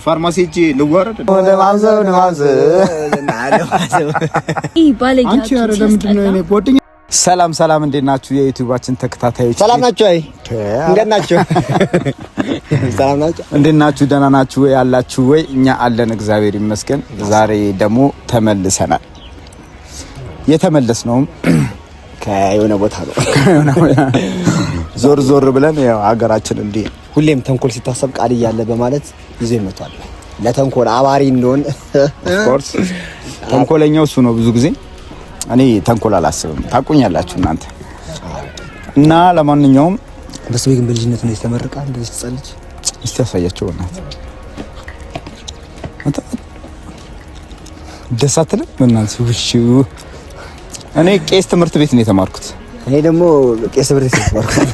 ፋርማሲ ሄጄ ልዋረድ ሰላም ሰላም፣ እንዴት ናችሁ የዩቲዩባችን ተከታታዮች? ሰላም ናችሁ? አይ እንዴት ናችሁ? ሰላም ናችሁ? እንዴት ናችሁ? ደህና ናችሁ ወይ? አላችሁ ወይ? እኛ አለን እግዚአብሔር ይመስገን። ዛሬ ደግሞ ተመልሰናል። የተመለስነውም ከየሆነ ቦታ ነው። ዞር ዞር ብለን ያው ሀገራችን እንዴ ሁሌም ተንኮል ሲታሰብ ቃል እያለ በማለት ይዞ ይመጣል። ለተንኮል አባሪ እንደሆነ ኦፍ ኮርስ ተንኮለኛው እሱ ነው። ብዙ ጊዜ እኔ ተንኮል አላስብም፣ ታቁኛላችሁ እናንተ። እና ለማንኛውም በስቤ ግን በልጅነት ነው የተመረቀ እንደዚህ ተጸልጅ እስቲ ያሳያቸው እናት ደሳተለ እናንተ ውሽ እኔ ቄስ ትምህርት ቤት ነው የተማርኩት። እኔ ደግሞ ቄስ ትምህርት ቤት ተማርኩት።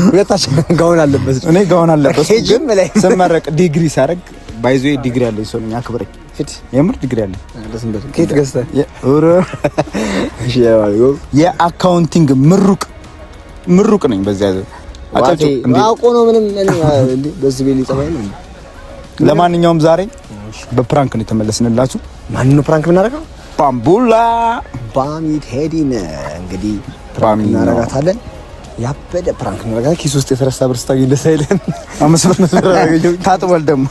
ሁለታችን ጋውን አለበት። እኔ ጋውን አለበት ግን ስመረቅ ዲግሪ ሳረግ ባይዞ ዲግሪ አለኝ ሰው ነኝ። አክብረኝ ፊት የምር ዲግሪ አለኝ። ከየት ገዝተህ? የአካውንቲንግ ምሩቅ ነኝ። በዚያ አጫጭ አውቆ ነው ምንም እንዴ በዚህ ቤት ሊጠባይ ነው። ለማንኛውም ዛሬ በፕራንክ ነው የተመለስንላችሁ። ማን ነው ፕራንክ የምናደርገው? ባምቡላ ባሚት ሄዲን እንግዲህ ፕራንክ እናደርጋታለን። ያበደ ፕራንክ እናደርጋለን። ኪስ ውስጥ የተረሳ ብር ስታገኝ ደስ አይልም? 5 ብር ነው ታጥቧል ደግሞ።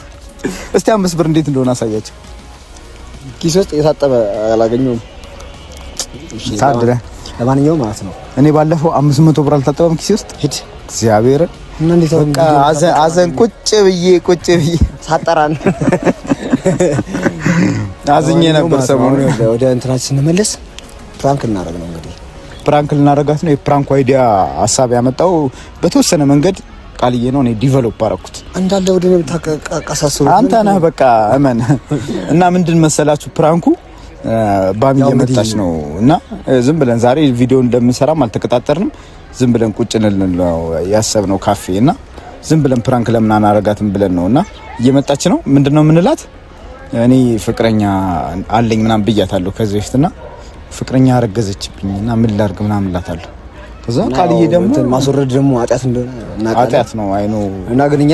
እስቲ 5 ብር እንዴት እንደሆነ አሳያቸው። ኪስ ውስጥ የታጠበ አላገኘሁም። እሺ ታድረ ለማንኛውም ማለት ነው እኔ ባለፈው 500 ብር አልታጠበም ኪስ ውስጥ ሂድ እግዚአብሔር እና እንዴት በቃ አዘን ቁጭ ብዬ ሳጠራን አዝኜ ነበር። ሰሞኑን ወደ እንትናችን ስንመለስ ፕራንክ እናደርግ ነው እንግዲህ ፕራንክ ልናደርጋት ነው። የፕራንክ አይዲያ ሀሳብ ያመጣው በተወሰነ መንገድ ቃልዬ ነው። እኔ ዲቨሎፕ አደረኩት እንዳለ ወደ ነው ተቀሳሰሩ አንተ ነህ በቃ እመን። እና ምንድን መሰላችሁ ፕራንኩ ባሚ እየመጣች ነው እና ዝም ብለን ዛሬ ቪዲዮ እንደምንሰራም አልተቀጣጠርንም። ዝም ብለን ቁጭ እንልን ነው ያሰብነው ካፌ እና ዝም ብለን ፕራንክ ለምን አናረጋትም ብለን ነውና እየመጣች ነው። ምንድነው የምንላት? እኔ ፍቅረኛ አለኝ ምናምን ብያታለሁ ከዚህ በፊትና ፍቅረኛ አረገዘችብኝና ምን ላድርግ ምናምን እላታለሁ። ከዛ ቃልዬ ደግሞ ማስወረድ ደግሞ ኃጢአት እንደሆነ ኃጢአት ነው አይኑ እና ግን እኛ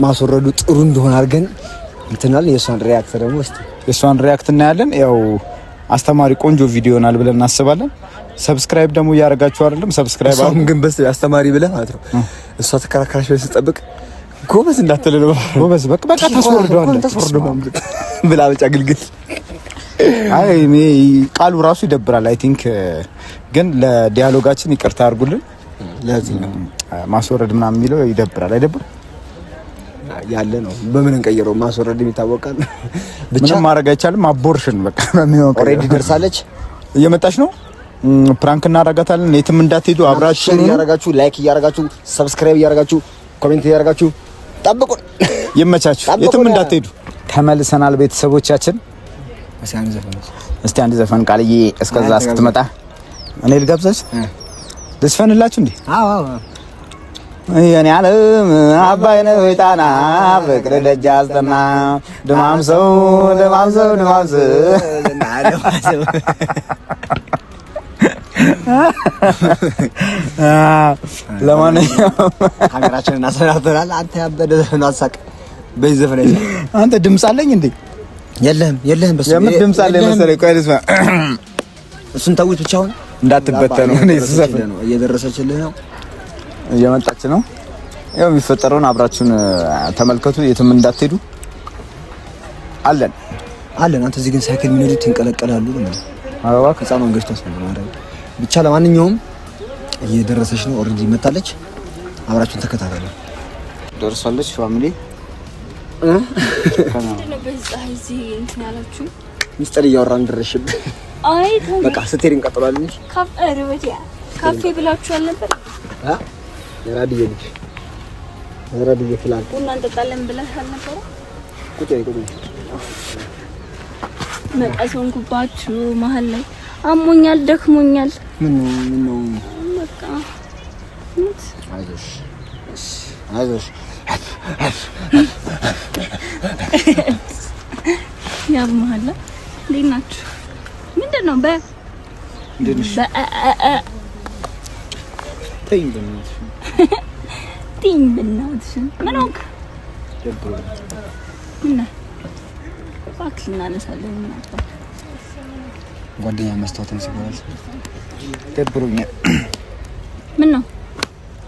ማስወረዱ ጥሩ እንደሆነ አድርገን እንትናል። የሷን ሪአክት ደግሞ እስቲ የሷን ሪአክት እናያለን። ያው አስተማሪ ቆንጆ ቪዲዮ ይሆናል ብለን እናስባለን። ሰብስክራይብ ደግሞ እያደረጋችሁ አይደለም? ሰብስክራይብ አሁን ግን በስ አስተማሪ ብለህ ማለት ነው እሷ ተከራካሪሽ ወይ ስጠብቅ ጎበዝ እንዳትል ነው። ጎበዝ በቃ ተስወርደዋል ብላ ብቻ ግልግል። አይ እኔ ቃሉ ራሱ ይደብራል። አይ ቲንክ ግን ለዲያሎጋችን ይቅርታ አድርጉልን። ለዚህ ነው ማስወረድ ምናምን የሚለው ይደብራል። አይደብር ያለ ነው። በምን እንቀይረው? ማስወረድ የሚታወቃል። ብቻ ምንም ማድረግ አይቻልም። አቦርሽን በቃ በሚሆን ኦሬዲ ደርሳለች፣ እየመጣች ነው። ፕራንክ እናደርጋታለን። የትም እንዳትሄዱ አብራችሁ እያደረጋችሁ ላይክ እያደረጋችሁ ሰብስክራይብ እያደረጋችሁ ኮሜንት እያደረጋችሁ ጠብቁን። ይመቻችሁ፣ የትም እንዳትሄዱ። ተመልሰናል ቤተሰቦቻችን። እስቲ አንድ ዘፈን ቃልዬ እስከዛ ስትመጣ እኔ ልጋብዛች ልስፈንላችሁ እንዴ? አዎ የኔ ዓለም አባይ ነው ጣና ፍቅር ደጅ አስጠና ድማም ሰው ለማንኛውም ካሜራችንን እናሰራተናል። አንተ ያበደ ዘፈን አሳቅ በዘፈን አንተ ድምጽ አለኝ እንዴ? የለህም በሱ የምን ድምጽ አለኝ መሰለኝ። ቆይ ልስማ። እሱን ተውት ብቻውን እንዳትበተኑ። እኔ ዘፈን ነው እየደረሰችልህ ነው፣ እየመጣች ነው። ያው የሚፈጠረውን አብራችሁን ተመልከቱ። የትም እንዳትሄዱ። አለን አንተ እዚህ ግን ሳይክል የሚነዱት ይንቀለቀላሉ ነው። አረባ ከጻኑ እንግዲህ ተሰማ ማለት ብቻ። ለማንኛውም እየደረሰች ነው፣ ኦሬዲ መጣለች። አብራችሁን ተከታተሉ። ደርሳለች ፋሚሊ ሚስጥር እያወራን ደረሽብን። አይ በቃ ስትሄድ እንቀጥላለን። ካፌ ብላችኋል ነበር? የራዲዮ ፍላን ቡና እንጠጣለን ብለሻል ነበር? ቁጭ መጣሰውን ኩባችሁ መሀል ላይ አሞኛል፣ ደክሞኛል። ምን ነው በቃ አይዞሽ ያማላ ሊናችሁ ምንድነው? ተይኝ በእናትሽ። ምን ሆንክ? ምን እባክሽ እናነሳለን። ምን አባክ ጓደኛ መስታወትን ሲባል ደብሮኛል። ምን ነው?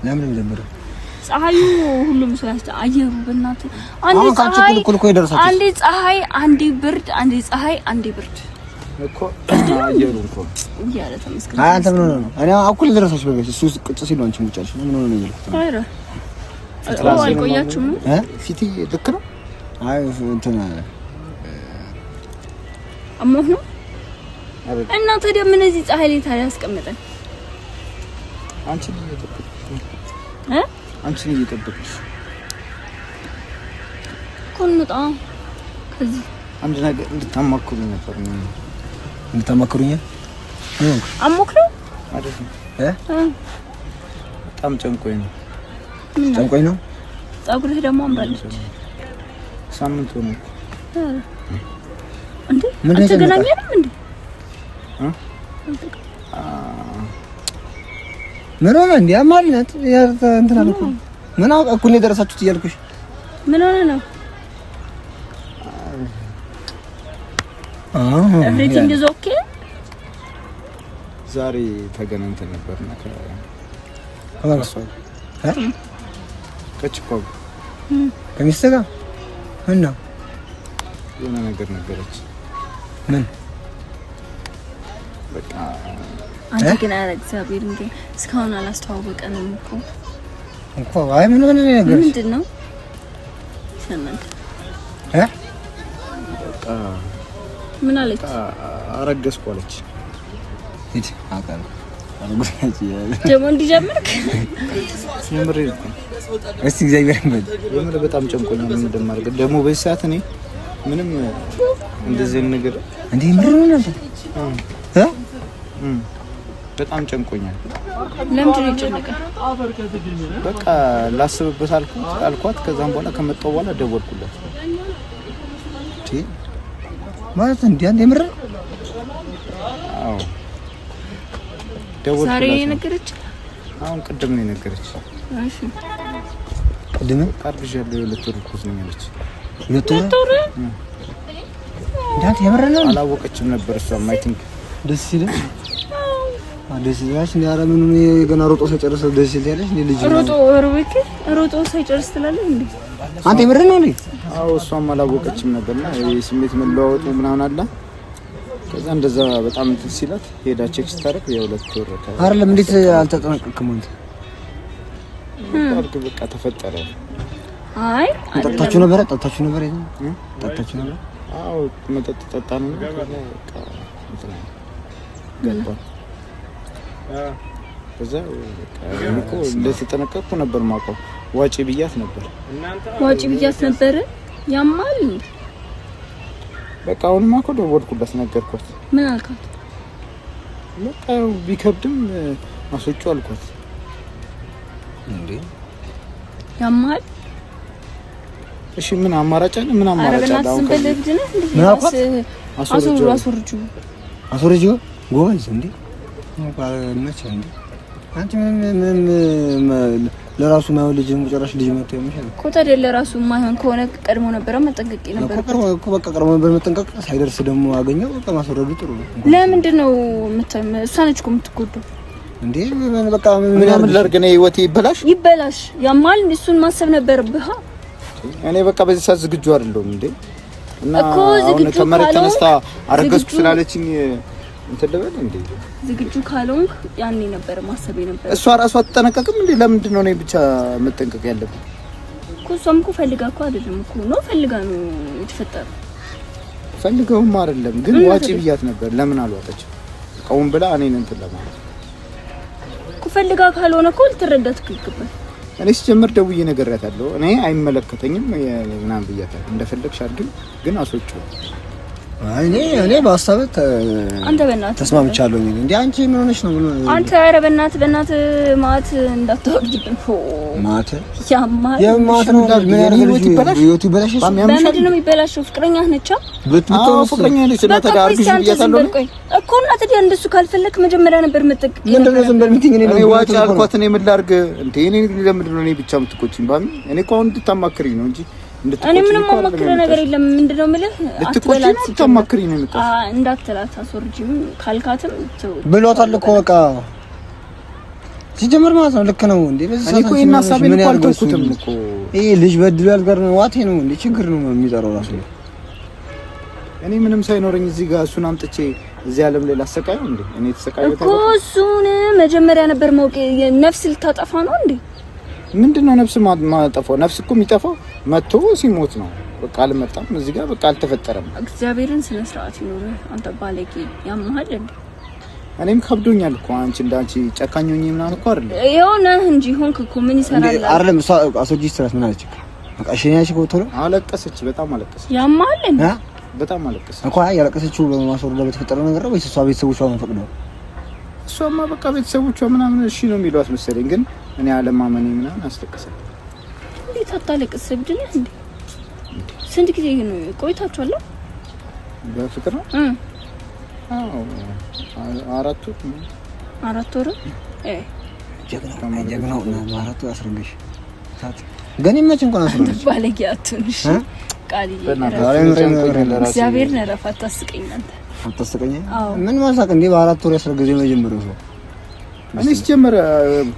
ለምን ደብረው? ፀሐዩ ሁሉም ሰው አየሩ በእናትህ አንዴ ፀሐይ አንዴ ፀሐይ አንዴ ብርድ አንዴ ፀሐይ አንዴ ብርድ እኮ አየሩ እኮ ያለ ተመስገን። አንተ ምን ሆነ ነው? እኔ አኩል ደረሳችሁ በቤት እሱ ቁጭ ሲል ነው አንቺ ሙጫሽ ምን ሆነ ነው ይልኩት? አረ አልቆያችሁም? ፊቴ ልክ ነው? አይ እንትን አሞህ ነው እና ታዲያ ምን እዚህ ፀሐይ ላይ ታዲያ አስቀምጠን አንቺን እየጠበቅሽ ኮንጣ ከዚህ አንድ ነገር እንድታማክሩኝ ነበር። እንድታማክሩኝ አሞክ ነው አይደል? በጣም ጨንቆኝ ነው። ጨንቆኝ ነው። ፀጉርህ ደግሞ አምራለች። ሳምንት ሆነ እንዴ? ምን ተገናኘንም እንዴ? ምን ሆነ እንዴ? አማልነት እንትን አልኩ። ምን እኩል ነው የደረሳችሁት እያልኩሽ። ምን ሆነ ነው? ኤቭሪቲንግ ኢዝ ኦኬ። ዛሬ ተገናኝተን ነበርና ከችኮ ከሚስት ጋር እና የሆነ ነገር ነገረች። ምን በቃ አንተ ግን አረ እግዚአብሔር እንዴ እስካሁን አላስተዋወቀንም እኮ አይ ምን ሆነ ነገር ምንድን ነው ሰማንተ በቃ ምን አለች? አረገዝኩ አለች። እቺ አቃል ደግሞ እንዲጀምርክ ሲምሪ እስቲ እግዚአብሔር ይመስገን። የምር በጣም ጨንቆኛል። ምን እንደማደርግ ደግሞ በዚህ ሰዓት እኔ ምንም እንደዚህ ነገር እንዴ ምን ነው ነበር በጣም ጨንቆኛል። ለምንድን ነው የጨነቀ? በቃ ላስብበት አልኳት። ከዛም በኋላ ከመጣሁ በኋላ ደወልኩለት። እቺ ማለት እንዴ አንዴ ምር አዎ ደወልኩለት። ዛሬ የነገረች አሁን ቅድም ነው የነገረች። እሺ ቅድም ካርብሻለሁ የሁለት ወር እርጉዝ ነኝ አለች። ሁለት ወር እንዳት የምር ነው። አላወቀችም ነበር እሷም አይ ቲንክ ደስ ይላል። ደስ ይላል። እንዴ ምን ገና ሮጦ ሳይጨርስ ደስ ይላል። እንዴ ልጅ ሮጦ ሳይጨርስ ትላለህ እንዴ? አንተ የምር ነው እንዴ? አዎ እሷም አላወቀችም ነበርና የስሜት መለዋወጡ ምናምን አለ። ከዛ እንደዛ በጣም እንትን ሲላት ሄዳ ቼክ ስታደርግ የሁለት ወር አይደለም። እንዴት አልተጠነቀቅም አንተ? በቃ ተፈጠረ። አይ ጠጣችሁ ነበር? አዎ መጠጥ ጠጣን ነው። ገባ ከዛ እኮ እንደተጠነቀቅኩ ነበር ማውቀው። ዋጪ ብያት ነበር ያማል። በቃ አሁንማ እኮ ደወልኩበት ነገርኳት። ምን አልካት? በቃ ቢከብድም አስወጪው አልኳት። እንዴ ያማል። እሺ ምን አማራጭ አለ? ምን አማራጭ አለ? አሁን አስወርጂው ጎበዝ እንዴ መቼ እንዴ አንቺ ምን ለራሱ ማይሆን ልጅ መጨረሻ ልጅ መጥቶ የሚሻል እኮ ታዲያ ለራሱ ማይሆን ከሆነ ቀድሞ ነበር መጠንቀቅ ነበር እኮ በቃ ቀድሞ ነበር መጠንቀቅ። ሳይደርስ ደግሞ አገኘው በቃ ማስወረዱ ጥሩ ነው። ለምንድን ነው እሷ ነች እኮ የምትጎዳው እንዴ? በቃ ምን ላድርግ ነው? ህይወቴ ይበላሽ ያማል። እሱን ማሰብ ነበርብህ። እኔ በቃ በዚህ ሰዓት ዝግጁ አይደለሁም እንዴ እና አሁን ከመሬት ተነስታ አረገዝኩ ስላለችኝ እንትን ልበል እንዴ? ዝግጁ ካልሆንክ ያኔ ነበር ማሰብ ነበር። እሷ ራሷ አትጠነቀቅም እንዴ? ለምንድን ነው እኔ ብቻ መጠንቀቅ ያለብኝ? እኮ እሷም እኮ ፈልጋ እኮ አይደለም እኮ ነው ፈልጋ ነው የተፈጠረው። ፈልገውም አይደለም ግን ዋጪ ብያት ነበር። ለምን አልዋጠችም? ቀውን ብላ እኔን እንትን ለማለት እኮ ፈልጋ ካልሆነ እኮ ልትረዳት ይገባል። እኔ ሲጀምር ደውዬ ነግሬያታለሁ። እኔ አይመለከተኝም ምናምን ብያታለሁ። እንደፈለግሽ አድርጊ ግን አስወጪው እኔ በሀሳብህ አንተ በእናትህ ተስማምቻለሁ። እንዴ አንቺ ምን ሆነሽ ነው? አንተ ኧረ በእናትህ ማት እንዳታወርድብን። ማት የማት ነው ምን ያደርግልሽ? ህይወት ይበላሽ። በምንድን ነው የሚበላሽው? ፍቅረኛህ ነች ፍቅረኛ ነች እና ተዳርግሽ ብያታለሁ እኮ እና ታዲያ እንደሱ ካልፈለክ መጀመሪያ ነበር መጠቅ ምንድን ነው ዝም በል የምትይኝ? እኔ ዋጭ አልኳት። እኔ ምን ላድርግ እንዴ? እኔ ለምንድን ነው እኔ ብቻ የምትቆጪኝ? ባሚ እኔ እኮ አሁን እንድታማክሪኝ ነው እንጂ እኔ ምንም ማማክረ ነገር የለም። ምንድነው የምልህ? አትበላት ተማክሪኝ ነው የምትለው። እንዳትላት አስወርጂም ካልካትም ብሎታል እኮ በቃ ሲጀምር ማለት ነው። ልክ ነው እንዴ? በዚህ ሰዓት እኮ እና ሀሳቤን እኮ አልተውኩትም እኮ ይሄ ልጅ በድሎ ያልቀር ነው ዋቴ ነው እንዴ? ችግር ነው የሚጠራው ራሱ። እኔ ምንም ሳይኖረኝ እዚህ ጋር እሱን አምጥቼ እዚህ ዓለም ላይ ላሰቃየው እንዴ? እኔ ተሰቃየው እኮ እሱን መጀመሪያ ነበር ማውቄ። ነፍስ ልታጠፋ ነው እንዴ? ምንድነው ነፍስ ማጠፋው? ነፍስ እኮ የሚጠፋው መጥቶ ሲሞት ነው። በቃ አልመጣም እዚህ ጋር በቃ አልተፈጠረም። እግዚአብሔርን ስነ ስርዓት ይኖር። አንተ ባለጌ ያማሃል እንዴ? እኔም ከብዶኛል እኮ አንቺ እንዳንቺ ጨካኞኝ ምናምን እኮ አይደለም የሆነ እንጂ ሆንክ እኮ ምን ይሰራል አይደለም። እሷ አሶጂ ስትራስ ምን አለች? በቃ እሺኛሽ እኮ ቶሎ አለቀሰች። በጣም አለቀሰች። ያማሃል እንዴ? በጣም አለቀሰች እኮ ያለቀሰችው በማስወረድ በተፈጠረው ነገር ነው ወይስ እሷ ቤተሰቦቿ ፈቅደው? እሷማ በቃ ቤተሰቦቿ ምናምን እሺ ነው የሚሏት መሰለኝ፣ ግን እኔ አለማመኔ ምናምን አስለቀሰኝ። እንዴት አታለቅስ? እብድ ነህ እንዴ? ስንት ጊዜ ነው ቆይታችኋል? በፍቅር ነው? አዎ 4 ወር ጀግናው ነው 4 ወር አስረንገሽ ታት ግን ይመች እንኳን አስረንገሽ ባለጌ አትሁንሽ። ቃልዬ እግዚአብሔር ነረፋ ታስቀኝ አንተ አታስቀኝ። ምን ማሳቅ እንዴ? በ4 ወር ያስረገዘ መጀመሪያው ሰው እኔ ሲጀመር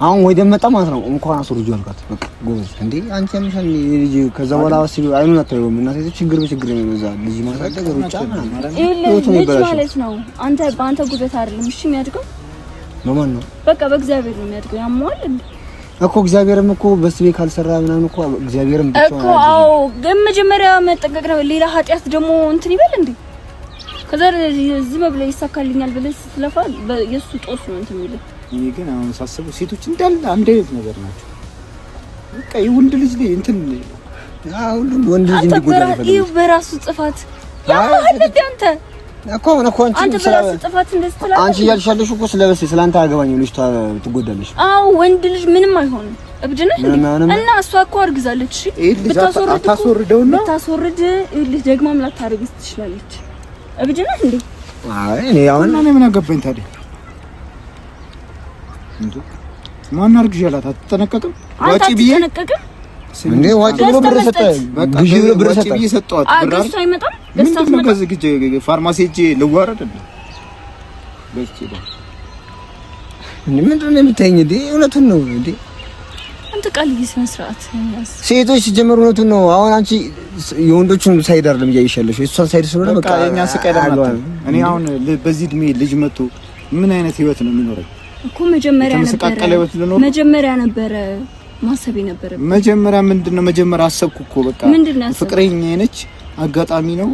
አሁን ወይ ደመጣ ማለት ነው እንኳን አስወርጁ አልካት። በቃ ጎበዝ እንዴ አንቺ ምንሰን ልጅ ከዛ በኋላ ወስዱ አይኑን አታየውም። እና ሴት ችግር በችግር ነው የበዛ ልጅ ማሳደግ ሩጫ ልጅ ማለት ነው። አንተ በአንተ ጉበት አይደለም እሺ የሚያድገው በማን ነው? በቃ በእግዚአብሔር ነው የሚያድገው። ያሟል እንዴ እኮ እግዚአብሔርም እኮ በስቤ ካልሰራ ምናምን እኮ እግዚአብሔርም ብቻ ነው እኮ። አዎ ግን መጀመሪያ መጠንቀቅ ነው። ሌላ ኃጢያት ደግሞ እንትን ይበል እንዴ? ከዛ ዝም ብለህ ይሳካልኛል ብለህ ስትለፋ የሱ ጦስ ነው እንትን የሚለው። እኔ ግን አሁን ሳስበው ሴቶች እንዳለ አንድ አይነት ነገር ናቸው። በቃ የወንድ ልጅ ላይ እንትን ሁሉም ወንድ ልጅ እንዲጎዳ ይኸው በራሱ ጥፋት ያማህል አንተ እኮ አንቺ በራሱ ጥፋት እንደዚህ ትላለህ። አንቺ እያልሻለሽ እኮ ስለበስ ስላንተ አገባኝ ልጅ ትጎዳለሽ። አዎ ወንድ ልጅ ምንም አይሆንም። እብድ ነህ እና እሷ እኮ አርግዛለች። እሺ ብታስወርድ ልጅ ደግሞ ምን ላታረግዝ ትችላለች? እብድ ነህ እንዴ? አይ እኔ አሁን ምን አገባኝ ታዲያ? እንዴ ማን አርግዣላት? አትጠነቀቅም? ዋጪ ብዬ ተጠነቀቅም እንዴ? ዋጪ ብሎ ብር ሰጠ። በቃ ግዢ ብሎ ብር ሰጠ ብዬ ሰጠዋት። ብር አይመጣም። ገዝታስ ነው ከዚህ ግጂ ፋርማሲ ሄጄ ልዋረድ እንዴ? በስቲ ነው ምንድን ነው የምታይኝ እንዴ? እውነቱን ነው እንዴ? አንተ ቃል ይስነ ስርዓት ሴቶች ሲጀምሩ እውነቱን ነው። አሁን አንቺ የወንዶቹን ሳይድ አይደለም እያይሻለሽ እሷን ሳይድ ስለሆነ በቃ የኛ ስቃይ ለማለት እኔ አሁን በዚህ እድሜ ልጅ መጥቶ ምን አይነት ህይወት ነው የሚኖረኝ እኮ? መጀመሪያ ነበረ ማሰብ የነበረ። መጀመሪያ ምንድነው መጀመሪያ አሰብኩ እኮ በቃ ፍቅረኛ ነች፣ አጋጣሚ ነው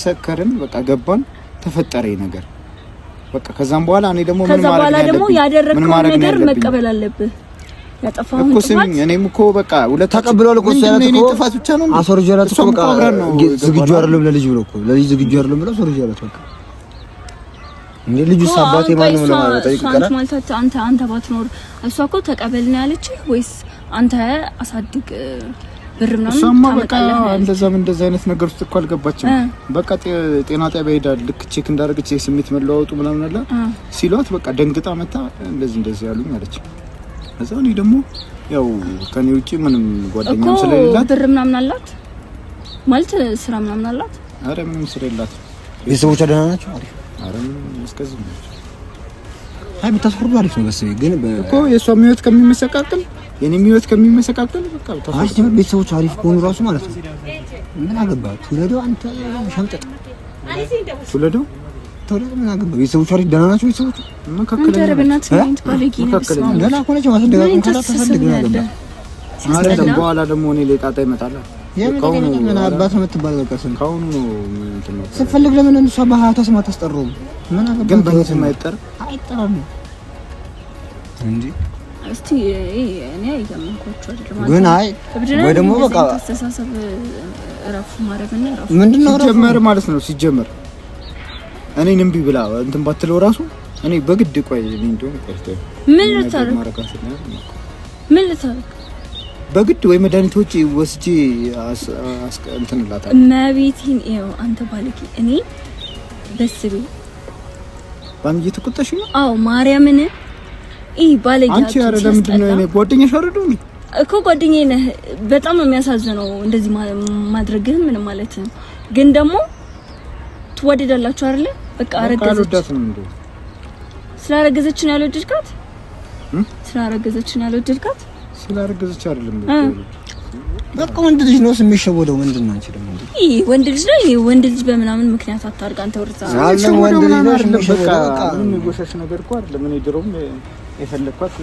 ሰከርን፣ በቃ ገባን፣ ተፈጠረ ነገር በቃ። ከዛም በኋላ እኔ ደግሞ ምን ማድረግ ነው ያደረግከው ነገር መቀበል አለብህ። ያጠፋው እኮ ስሚኝ፣ እኔም እኮ በቃ ሁለት ተቀብሏል እኮ ያላት እኮ ጥፋት ብቻ ነው አስወርጃላት እኮ በቃ ዝግጁ አይደለም ለልጅ ብሎ እኮ ለልጅ ዝግጁ አይደለም ብሎ አስወርጃላት በቃ። እንዴ ልጁ ሳባቴ ማነው ለማለት አይቀርም ማለት አንተ ባትኖር እሷ እኮ ተቀበልና ያለች ወይስ አንተ አሳድግ ብር ምናምን ታመጣለህ? እንደዛ አይነት ነገር ውስጥ እኮ አልገባችም። በቃ ጤና ጣቢያ ሄዳ ልክ ቼክ እንዳደረገች የስሜት መለዋወጡ ምናምን አለ ሲሏት በቃ ደንግጣ መታ እንደዚህ ያሉኝ አለች። እዛ እኔ ደግሞ ያው ከኔ ውጪ ምንም ጓደኛም ስለሌላት ብር ምናምን አላት ማለት ስራ ምናምን አላት። አረ ምንም ስራ የላት። ቤተሰቦቿ ደህና ናቸው? አሪፍ። አረ ምንም እስከዚህ ነው። አይ ብታስፈርዱ አሪፍ ነው። በስ ግን እኮ የሷም ህይወት ከሚመሰቃቀል የኔም ህይወት ከሚመሰቃቀል በቃ አይ ቤተሰቦቿ አሪፍ ከሆኑ ራሱ ማለት ነው ምን አገባህ? ትውለደው አንተ ሸምጠጥ ትውለደው ምን አገባህ? ቤተሰቦቿ አሪፍ ደህና ናቸው። ቤተሰቦቿ መካከለኛ ገና ኮነች ማስደጋግም ካላ ተፈልግ ነው ያገባ አይደለም። በኋላ ደግሞ እኔ ለጣጣ ይመጣል። የምን ምን አባት የምትባል በቃ ካሁኑ ነው እንትን ነው ስፈልግ ለምን እሷ በሀታ ስማ ታስጠሩም? ምን አገባህ? ግን በእንት ማይጠር አይጠራም እንጂ እስቲ እኔ አይገመንኳቸው አይደለም ግን አይ ወይ ደግሞ በቃ አስተሳሰብ እረፍ ማረግና እረፍ ምንድነው ሲጀመር ማለት ነው ሲጀመር እኔን እምቢ ብላ እንትን ባትለው ራሱ እኔ በግድ ቆይ እንደውም ቆይ ምን ልታረግ በግድ ወይ መድኃኒቶች ወስጄ እንትን እላታለሁ። መቤቴን ይኸው አንተ ባለቂ እኔ በስቤ ባንጂ ተቆጣሽ ነው? አዎ ማርያምን ባለቂ አንቺ አረ ለምንድን ነው እኔ ጓደኛሽ አይደለሁ እኮ ጓደኛዬ ነህ። በጣም ነው የሚያሳዝነው እንደዚህ ማድረግህ ምን ማለት ነው? ግን ደግሞ ትወደዳላችሁ አይደለ? በቃ አረገዘች ስላረገዘች ነው ያልወደድካት? ስላረገዘች ነው ያልወደድካት? ስላረገዘች አይደለም በቃ ወንድ ልጅ ነው የሚሸወደው። ምንድን ነው አንቺ ደግሞ ወንድ ልጅ ነው ወንድ ልጅ በምናምን ምክንያት አታርጋ አንተ ወርዛ አለ ወንድ ልጅ ነው በቃ ምን ይጎሸሽ ነገር እኮ አይደለም። እኔ ድሮም የፈለኳት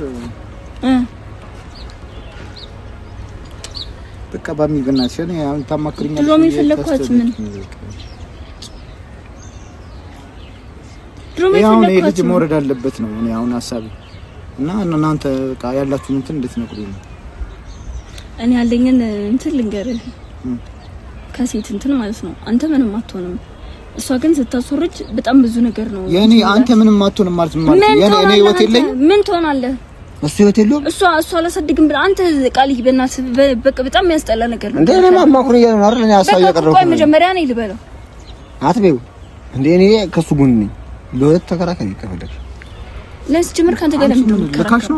በቃ በሚገናሽ ነው አሁን ታማክሪኛለሽ። ድሮም የፈለኳት ምን ድሮም የፈለኳት ይሄ ልጅ መውረድ አለበት ነው እኔ አሁን ሐሳቤ እና እናንተ በቃ ያላችሁን እንትን እንዴት ነው ቁሪኝ እኔ ያለኝን እንትን ልንገርህ ከሴት እንትን ማለት ነው። አንተ ምንም አትሆንም። እሷ ግን ስታስወርጅ በጣም ብዙ ነገር ነው የኔ አንተ ምንም አትሆንም ማለት ነው። የኔ ህይወት የለኝ ምን ትሆናለህ? እሱ ህይወት የለውም። እሷ አላሳድግም ብለህ አንተ ቃልይ በእናትህ በቃ በጣም የሚያስጠላ ነገር ነው። እንዴ እኔ ማማኩን እያለ ነው አይደል? እኔ ሐሳብ ያቀረብኩት ቆይ መጀመሪያ እኔ ልበለው አትበይው። እንዴ እኔ ከሱ ጎን ነኝ። ለሁለት ተከራካሪ ከፈለክ ለስ ጀምር ካንተ ጋር ለምን ልካሽ ነው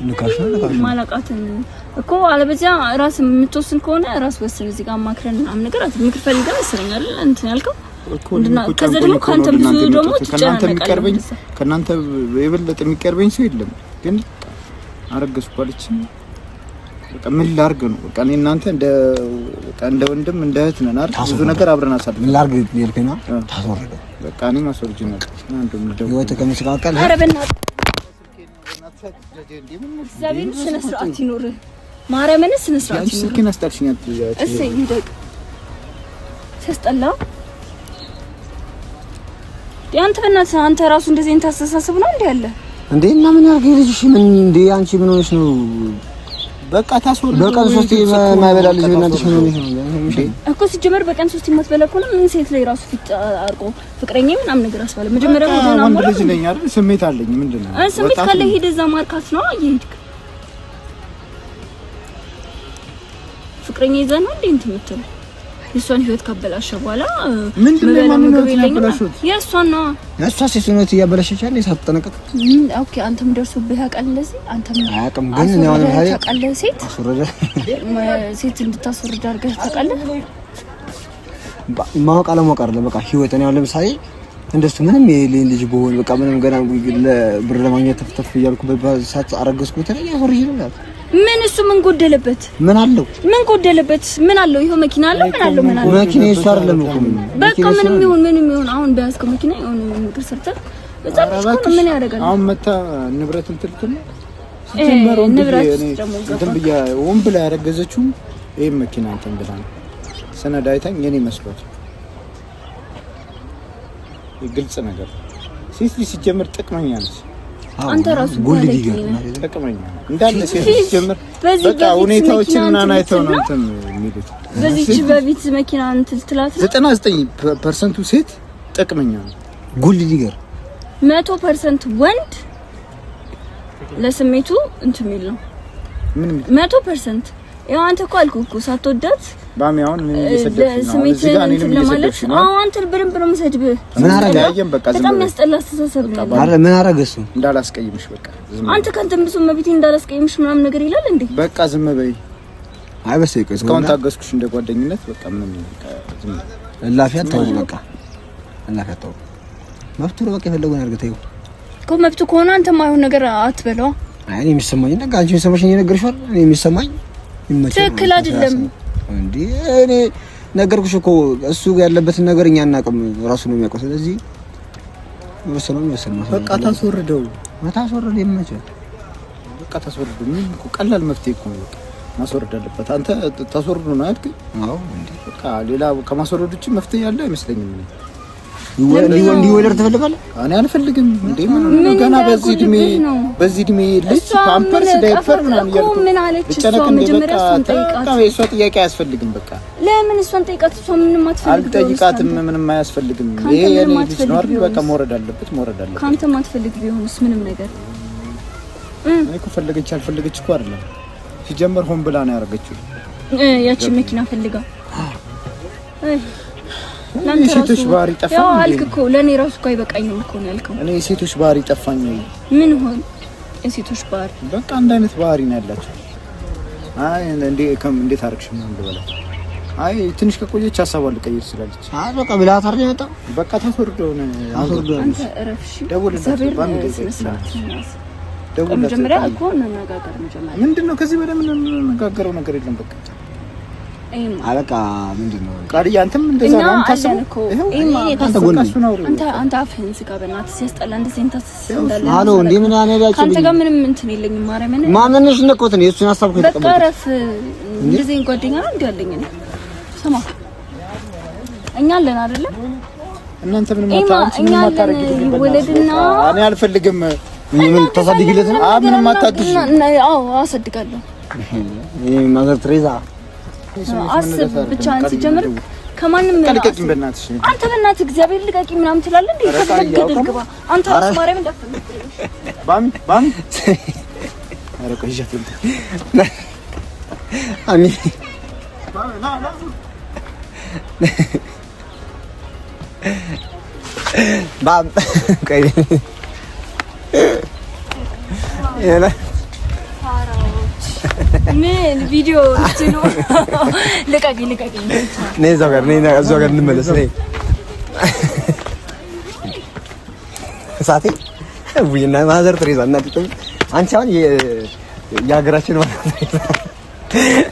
ልካሽ ነው ማላቃትን እኮ አለበዚያ ራስ የምትወስን ከሆነ ራስ ወስን። እዚህ ጋር ማክረን ምናምን ነገር ምክር ፈልገን ይሰረኛል እንትን ያልከው እና ከዛ ደግሞ ካንተ ብዙ ደግሞ ትጨናነቃለህ። ከናንተ የበለጠ የሚቀርበኝ ሰው የለም። ግን አረገዝኩ አለች። በቃ ምን ላርግ ነው? በቃ እኔ እናንተ እንደ ወንድም እንደ እህት ነን አይደል? ብዙ ነገር አብረን አሳልፈን ምን ላርግ ይልከና ታስወረደ። በቃ እኔ ማስወርጅ ነው አንዱም ደው ህይወት ከመስቃቀል ኧረ በእናትህ እግዚአብሔር ስነ ስርዓት ይኖር። ማርያምን ስነ ስርዓት ይኖር። ስልኬን አስጣልሽኛል። እሰይ ይደግ ሲያስጠላ ያንተ በእናትህ አንተ ራሱ እንደዚህ እንታስተሳሰብ ነው እንዴ ያለ እንዴ? እና ምን ያርግ ልጅሽ? ምን እንዴ አንቺ ምን ሆነሽ ነው? በቃ ታስወርድ። በቀን 3 የማይበላ ልጅ በእናትሽ ምን ሆነሽ ነው እኮ? ሲጀመር በቀን 3 የማትበላ ከሆነ ምን ሴት ላይ ራሱ ፊት አርቆ ፍቅረኛ ምናምን ነገር አስባለ። መጀመሪያ ወደና ወንድ ልጅ ነኝ አይደል? ስሜት አለኝ። ምንድነው ስሜት ካለ ሄደ እዛ ማርካት ነው እየሄድክ ፍቅረኛ ይዘህ ነው እንዴ እንትን የምትለው? የእሷን ህይወት ካበላሸ በኋላ ምንድነው ማንነት ያበላሹት? የእሷን ነው እሷ ሴት እያበላሸች ያለ ሳትጠነቀቅ። ኦኬ አንተም ደርሶብህ ያውቃል እንደዚህ? አንተም አያውቅም ግን ነው አሁን ታዲያ ታውቃለህ? ሴት አስወረደ ሴት እንድታስወርድ አድርገህ ታውቃለህ? ማወቅ አለማወቅ አይደለም በቃ ህይወት ነው። ለምሳሌ እንደሱ ምንም የሌን ልጅ በሆነ በቃ ምንም ገና ለብር ለማግኘት ተፍተፍ እያልኩ በሳት አረገዝኩት ነው ያወርጅ ነው ማለት ምን እሱ ምን ጎደለበት? ምን አለው? ምን ጎደለበት? ምን አለው? ይሄው መኪና አለው። ምን አለው? ምን አለው? መኪና እሱ አይደለም እኮ በቃ ምንም ይሁን አሁን በያዝከው መኪና የሆነ ነገር ሰርተህ በዛ ምን ያደርጋል? አሁን መታ ንብረት እንትልከም ሲጀመረው እንትን ብያ ወንብ ላይ ያረገዘችው ይሄ መኪና እንትን ብላ ነው ሰነዳይታኝ የኔ መስሎት ግልጽ ነገር ሴት ልጅ ሲጀመር ጥቅመኛ ነች። አንተ ራሱ ጉልዲ ጥቅመኛ እንዳለ ሴት ልጅ ሲጀመር በቃ ሁኔታዎችን እና ናይተው ነው እንትን የሚሉት። በዚህች በፊት መኪና እንትን ትላት 99% ሴት ጥቅመኛ ነው። ጉልዲ ገር 100% ወንድ ለስሜቱ እንትን የሚል ነው። ምን 100% ያው አንተ እኮ አልኩህ እኮ ሳትወዳት ባሚያውን ምን እየሰደብሽ ነው? እዚህ ጋር እኔንም እየሰደብሽ ነው። አዎ አንተን በደንብ ነው የምሰድብህ። ምን አረጋ? በቃ በጣም ያስጠላ አስተሳሰብ ነው። አረ ምን አረገሱ? እንዳላስቀይምሽ በቃ አንተ ካንተም ብዙ መብቴ እንዳላስቀይምሽ ምናምን ነገር ይላል እንዴ? በቃ ዝም በይ። አይ በሰይ ቆይ እስካሁን ታገስኩሽ እንደ ጓደኝነት በቃ ምንም በቃ ዝም እላፊያ ታው በቃ እላፊያ ታው መብቱ ነው። በቃ የፈለገውን ያርገተው እኮ መብቱ ከሆነ አንተ ማይሆን ነገር አትበለው። አይ እኔ የሚሰማኝ ነገር አንቺ የሚሰማሽ እኔ ነገርሻል። እኔ የሚሰማኝ ትክክል አይደለም እንዴ? እኔ ነገርኩሽ እኮ እሱ ያለበትን ነገር እኛ እናቅም፣ ራሱ ነው የሚያውቀው። ስለዚህ ወሰነው ነው በቃ ታስወርደው። ታስወርደ ይመቻል። በቃ ታስወርደው። ምን እኮ ቀላል መፍትሄ እኮ ነው። በቃ ማስወረድ አለበት። አንተ ታስወርዱ ነው አይደል? አዎ እንዴ በቃ ሌላ ከማስወረድ ውጪ መፍትሄ ያለ አይመስለኝም። እንዲወለድ ትፈልጋለህ? እኔ አልፈልግም እንዴ ምን ገና በዚህ እድሜ ልጅ ፓምፐርስ ዳይፐር ምናምን ያልኩ ምን አለች እሷ መጀመሪያ እሷን ጠይቃት። እሷ ጥያቄ አያስፈልግም በቃ ለምን እሷን ጠይቃት? እሷ ምንም አትፈልግም። አልጠይቃትም ምንም አያስፈልግም። ይሄ የኔ ልጅ ነው አይደል? በቃ መውረድ አለበት። ካንተ ማትፈልግ ቢሆንስ ምንም ነገር እኔ እኮ ፈለገች አልፈለገች እኮ አይደለም ሲጀመር ሆን ብላ ነው ያደረገችው። ያቺ መኪና ፈልጋ የሴቶች ባህሪ ጠፋኝ። ያው አልክ እኮ ለኔ ራሱ እኮ አይበቃኝም እኮ ነው ያልከው። እኔ የሴቶች ባህሪ ጠፋኝ። ምን ሆነ? የሴቶች ባህሪ በቃ አንድ አይነት ባህሪ ነው ያላቸው። አይ እንዴት አርክሽ ምን እንደበላት አይ ትንሽ ከቆየች ሀሳቧን ልቀይር ስላለች አይ በቃ ብላት አይደል የመጣው በቃ ተፈርዶው ነው አንተ እረፍሽ ደውልልኝ መጀመሪያ እኮ እንነጋገር። መጀመሪያ ምንድነው ከዚህ በላይ ምን እንነጋገረው ነገር የለም። በቃ አለቃ ምንድነው ቃልዬ አንተም እንደዛ ነው ታስበው። አንተ አፍህን ዝጋ በእናትህ ሲያስጠላ እንደዚህ እንታ እንዳለ አሎ እንዴ ምን አነዳችሁ? አንተ ጋር ምንም እንትን የለኝም። ማርያምን ማመንሽ ነቆት ነው እሱን ሐሳብ ከተቀበለ በቃ ረፍ እንደዚህ ጓደኛ ነው እንዴ ያለኝ እኔ ሰማ እኛ አለን አይደለ? እናንተ ምንም አታረጊልኝ። ወለድና እኔ አልፈልግም። ምን ታሳድጊለት ነው? ምንም አታድርጊ። አዎ አሳድጋለሁ። ይሄ ማዘር ትሬዛ አስብ ብቻ አንተ ጀምር ከማንም ልቀቂኝ በእናትሽ። አንተ በእናትህ እግዚአብሔር ልቀቂኝ ምናምን ትላለህ እንዴ? ከፈለግህ ግባ አንተ ራስህ ማርያም እንዳትፈልግ ባም አረ ቆይ ጀፍልት አሚ ባም ቆይ ያላ ምን ቪዲዮ እንትኑ ልቀቂኝ ነይ እዛው ጋር እንመለስ። ነይ ሳቴ ወይና ማዘር ትሬዛ እናት አንቺ አሁን የሀገራችን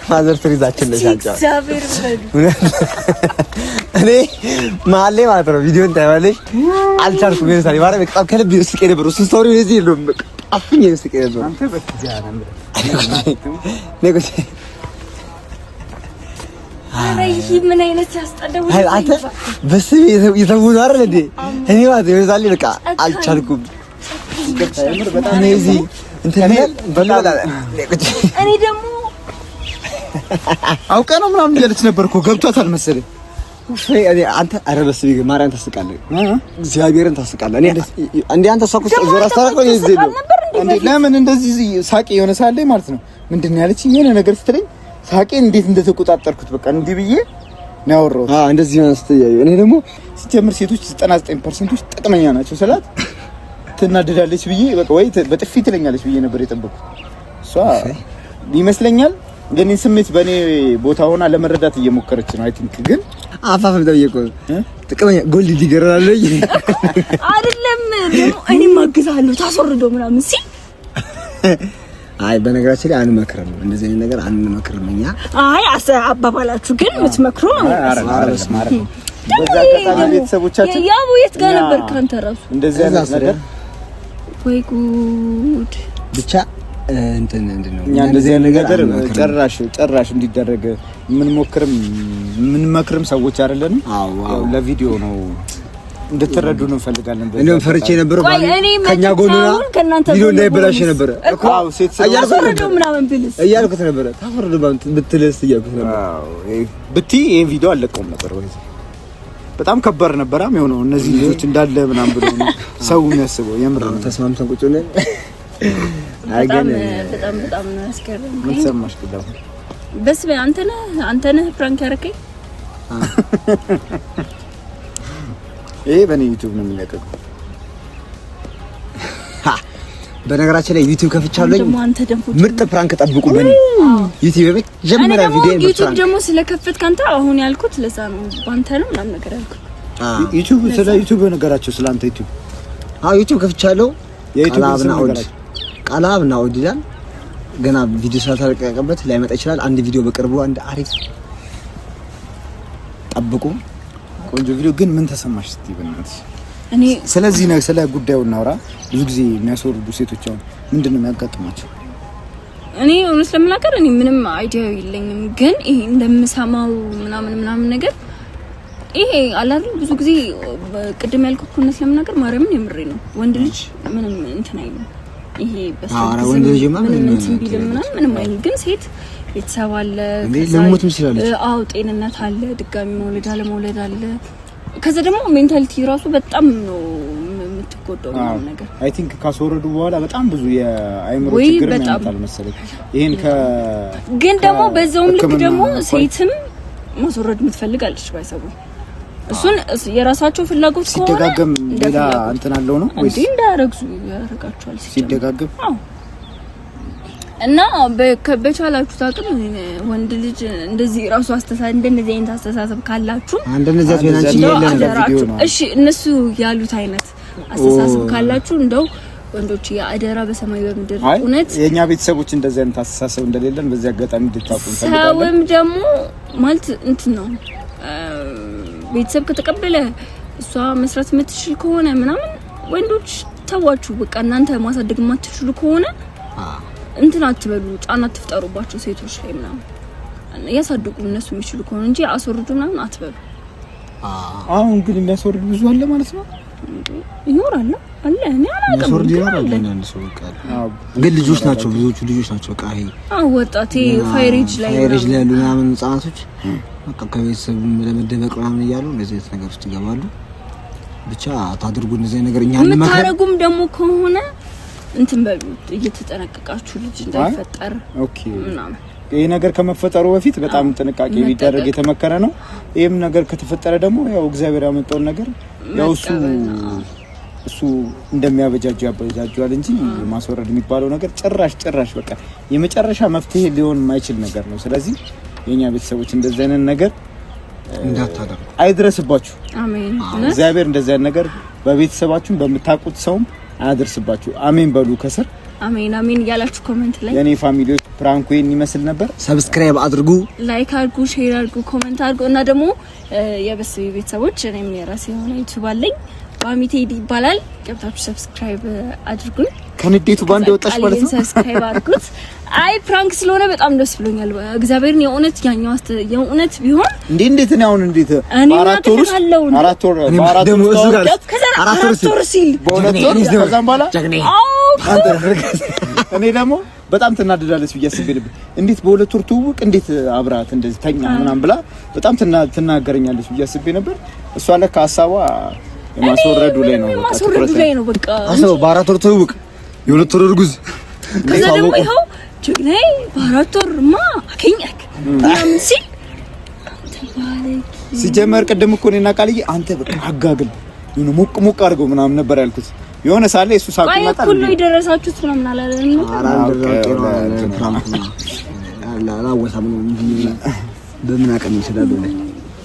ማዘር ትሬዛችን ነሽ አንቺ። እግዚአብሔር እኔ ማለ ማለት ነው ቪዲዮን ታያለሽ። አልቻልኩም ለምሳሌ ማለት በጣም ከልብ ስቄ ነበር። እሱ ስቶሪ እዚህ የለውም በቃ አፍኝ ስቄ ነበር። አንተ በትጃና ነገ አረ ይሄ ምን አይነት ያስጠላው አንተ በስሜ የተውኑ አይደል እንዴ? እኔ ማለት ይወዛል በቃ አልቻልኩም። በጣም ነው እዚህ እንትን በላላ እኔ ደግሞ አውቀ ነው ምናምን እያለች ነበርኩ ገብቷታል መሰለኝ። አንተ አረ በስሜ ማርያም ታስቃለህ፣ እግዚአብሔርን ታስቃለህ። እኔ እንዴ አንተ ሳኩስ ዞራ አስተራቀው ይዘህ እንዴ ለምን እንደዚህ ሳቂ የሆነ ሳለ ማለት ነው ምንድነው ያለችኝ የሆነ ነገር ስትለኝ ሳቄን እንዴት እንደተቆጣጠርኩት በቃ እንዲህ ብዬ ነው ያወራሁት። እንደዚህ ነው ስትያዩ እኔ ደግሞ ሲጀምር ሴቶች 99% ጥቅመኛ ናቸው ስላት ትናደዳለች ብዬ በቃ ወይ በጥፊ ትለኛለች ብዬ ነበር የጠበቅኩት። እሷ ይመስለኛል ግን ስሜት በእኔ ቦታ ሆና ለመረዳት እየሞከረች ነው። አይ ቲንክ ግን አፋፍም ተብየቆ ጥቅመኛ ጎልድ ዲገራል አይደለም ደግሞ እኔ ማግዛለሁ ታስወርደው ምናምን ሲል አይ በነገራችን ላይ አንመክርም፣ እንደዚህ አይነት ነገር አንመክርም እኛ። አይ አባባላችሁ ግን የምትመክሩ ነው። አረስ ማረፍ በዛ ከተማ ቤተሰቦቻችን ያው የት ጋር ነበር ካንተ ራሱ እንደዚህ አይነት ነገር ወይ ጉድ ብቻ እንትን እንደው እኛ እንደዚህ አይነት ነገር ጭራሽ እንዲደረግ ምን መክርም ሰዎች አይደለንም። አዎ ለቪዲዮ ነው እንድትረዱ ነው እንፈልጋለን። እንደውም ፈርቼ ነበር ከኛ ጎንና ቪዲዮ እንዳይበላሽ ነበር እኮ ሴት አያልኩት ምናምን ብልስ እያልኩት ነበር ታፈርዱ ብትልስ እያልኩት ነበር። ብቲ ይሄን ቪዲዮ አለቀውም ነበር ወይ በጣም ከባድ ነበር የሆነው እነዚህ ልጆች እንዳለ ምናምን ብሎ ነው ሰው የሚያስበው። የምር ነው ተስማምተን ቁጭ ብለን በጣም ነው ያስገረመኝ። ምን ሰማሽ ግዳው በስመ አንተ ነህ ፕራንክ ያረከኝ። ይሄ በኔ ዩቲዩብ ነው የሚለቀቀው። በነገራችን ላይ ዩቲዩብ ከፍቻለሁ። ምርጥ ፕራንክ ጠብቁ በኔ ዩቲዩብ ቤት ጀመረ ቪዲዮ ነው። ዩቲዩብ ደግሞ ስለከፈትክ አንተ አሁን ያልኩት ለዛ ነው ባንተ ነው ምናምን ነገር ያልኩት። ዩቲዩብ ስለ ዩቲዩብ ነገራቸው ስለ አንተ ዩቲዩብ ዩቲዩብ ከፍቻለሁ። ቃላብና ኦዲዳን ገና ቪዲዮ ሳልተለቀቀበት ላይመጣ ይችላል። አንድ ቪዲዮ በቅርቡ አንድ አሪፍ ጠብቁ። ቆንጆ ቪዲዮ ግን ምን ተሰማሽ እስቲ በእናትሽ? እኔ ስለዚህ ነው ስለ ጉዳዩ እናውራ። ብዙ ጊዜ የሚያስወርዱ ሴቶች አሁን ምንድነው የሚያጋጥማቸው? እኔ እውነት ለመናገር እኔ ምንም አይዲያ የለኝም፣ ግን ይሄ እንደምሰማው ምናምን ነገር ይሄ አላል ብዙ ጊዜ ቅድም ያልኩት እውነት ለምናገር ማርያምን የምሬ ነው። ወንድ ልጅ ምንም እንትን አይልም። ይሄ በሰው ወንድ ልጅ ምንም አይልም። ግን ሴት ቤተሰብ አለ፣ ለሞትም ይችላል። አዎ ጤንነት አለ፣ ድጋሚ መውለድ አለ መውለድ አለ። ከዛ ደግሞ ሜንታሊቲ ራሱ በጣም ነው የምትጎዳው ነገር። አይ ቲንክ ካስወረዱ በኋላ በጣም ብዙ የአይምሮ ችግር ያመጣል መሰለኝ። ይሄን ግን ደግሞ በዛውም ልክ ደግሞ ሴትም ማስወረድ የምትፈልጋለች ባይሰቡ እሱን የራሳቸው ፍላጎት ከሆነ ሲደጋገም ሌላ እንትን አለው ነው ወይስ እንዳያረግዙ ያረጋቸዋል ሲደጋገም? አዎ። እና በቻላችሁት አቅም ወንድ ልጅ እንደዚህ ራሱ አስተሳሰብ እንደዚህ አይነት አስተሳሰብ ካላችሁ እንደነዚህ አይነት ቪዲዮ ነው። እሺ እነሱ ያሉት አይነት አስተሳሰብ ካላችሁ እንደው ወንዶች የአደራ በሰማይ በምድር እውነት የኛ ቤተሰቦች እንደዚህ አይነት አስተሳሰብ እንደሌለን በዚህ አጋጣሚ እንድታውቁ እንፈልጋለን። ሰውም ደግሞ ማለት እንትን ነው ቤተሰብ ከተቀበለ እሷ መስራት የምትችል ከሆነ ምናምን ወንዶች ተዋችሁ በቃ እናንተ ማሳደግ የማትችሉ ከሆነ እንትን አትበሉ፣ ጫና አትፍጠሩባቸው ሴቶች ላይ ምናምን ያሳድጉ እነሱ የሚችሉ ከሆነ እንጂ አስወርዱ ምናምን አትበሉ። አሁን ግን የሚያስወርድ ብዙ አለ ማለት ነው። ይኖራል አለ እኔ አላውቅም ግን ልጆች ናቸው ብዙዎቹ ልጆች ናቸው። በቃ ይሄ ወጣቴ ፋይሬጅ ላይ ያሉ ምናምን ህጻናቶች በቃ ከቤተሰብ ለመደበቅ ምናምን እያሉ እንደዚህ አይነት ነገር ውስጥ ይገባሉ። ብቻ ታድርጉ እንደዚህ ነገር እኛ የምታረጉም ደግሞ ከሆነ እንትን በሉ እየተጠነቀቃችሁ ልጅ እንዳይፈጠር። ኦኬ ምናምን ይሄ ነገር ከመፈጠሩ በፊት በጣም ጥንቃቄ ቢደረግ የተመከረ ነው። ይሄም ነገር ከተፈጠረ ደግሞ ያው እግዚአብሔር ያመጣውን ነገር ያው እሱ እንደሚያበጃጁ ያበጃጁዋል እንጂ ማስወረድ የሚባለው ነገር ጭራሽ በቃ የመጨረሻ መፍትሄ ሊሆን የማይችል ነገር ነው። ስለዚህ የኛ ቤተሰቦች እንደዚህ አይነት ነገር እንዳታደርጉ አይድረስባችሁ። አሜን። እግዚአብሔር እንደዚህ አይነት ነገር በቤተሰባችሁ በምታውቁት ሰውም አያደርስባችሁ። አሜን በሉ ከስር አሜን እያላችሁ ኮሜንት ላይ የኔ ፋሚሊዎች ፕራንኩ ይሄን ይመስል ነበር። ሰብስክራይብ አድርጉ፣ ላይክ አድርጉ፣ ሼር አድርጉ፣ ኮሜንት አድርጉ እና ደግሞ የበስቢ ቤተሰቦች እኔም የራሴ የሆነ ዩቲዩብ አለኝ ባሚቴዲ ይባላል። ገብታችሁ ሰብስክራይብ አድርጉኝ። ከንዴቱ ባንድ ወጣሽ ማለት ነው። ሰብስክራይብ አድርጉት። አይ ፕራንክ ስለሆነ በጣም ደስ ብሎኛል። እግዚአብሔርን የእውነት ያኛው የእውነት ቢሆን እንዴት ነው አሁን እንዴት አራት ወር ሲል ከዛም በኋላ እኔ ደግሞ በጣም ትናደዳለች ብዬ አስቤ ነበር። እንዴት በሁለት ወር ትውውቅ እንዴት አብራት እንደዚህ ተኛ ምናምን ብላ በጣም ትናገረኛለች ብዬ አስቤ ነበር። እሷ ለካ ሀሳቧ የማስወረዱ ላይ ነው። በቃ አሰው በአራት ወር ትውውቅ የሁለት ወር እርጉዝ ከዛ ደግሞ ይኸው ጀግናዬ በአራት ወርማ አገኘክ ምናምን ሲል ሲጀመር ቅድም እኮ እኔና ቃልዬ አንተ በቃ አጋግል የሆነ ሞቅ አድርገው ምናምን ነበር ያልኩት። የሆነ ሳለ እሱ ሳቁ መጣ ሁሉ ይደረሳችሁት ምናምን አላለንም። በምን አቀም ይችላል።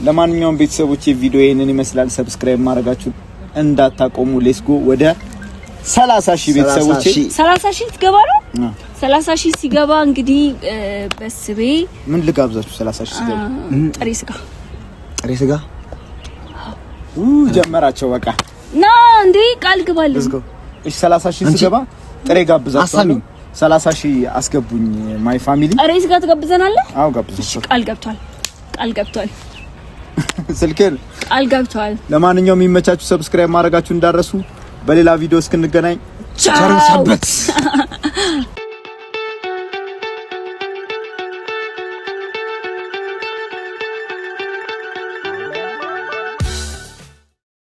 ለማንኛውም ቤተሰቦች ቪዲዮ ይሄንን ይመስላል። ሰብስክራይብ ማድረጋችሁ እንዳታቆሙ። ሌትስ ጎ ወደ 30,000 ቤተሰቦች 30,000 ትገባ ነው። 30,000 ሲገባ እንግዲህ በስቤ ምን ልጋብዛችሁ? 30,000 ሲገባ ጥሬ ስጋ ጀመራቸው በቃ ና እንዴ ቃል ግባልኝ። እሺ 30,000 ሲገባ ጥሬ ጋብዛችሁ 30,000 አስገቡኝ። ማይ ፋሚሊ ጥሬ ስጋ ትጋብዘናለህ? አዎ ጋብዛችሁ። ቃል ገብቷል ስልኬን ቃል ገብቷል። ለማንኛውም የሚመቻችሁ ሰብስክራይብ ማድረጋችሁ እንዳረሱ። በሌላ ቪዲዮ እስክንገናኝ ቸር ሰንብቱ።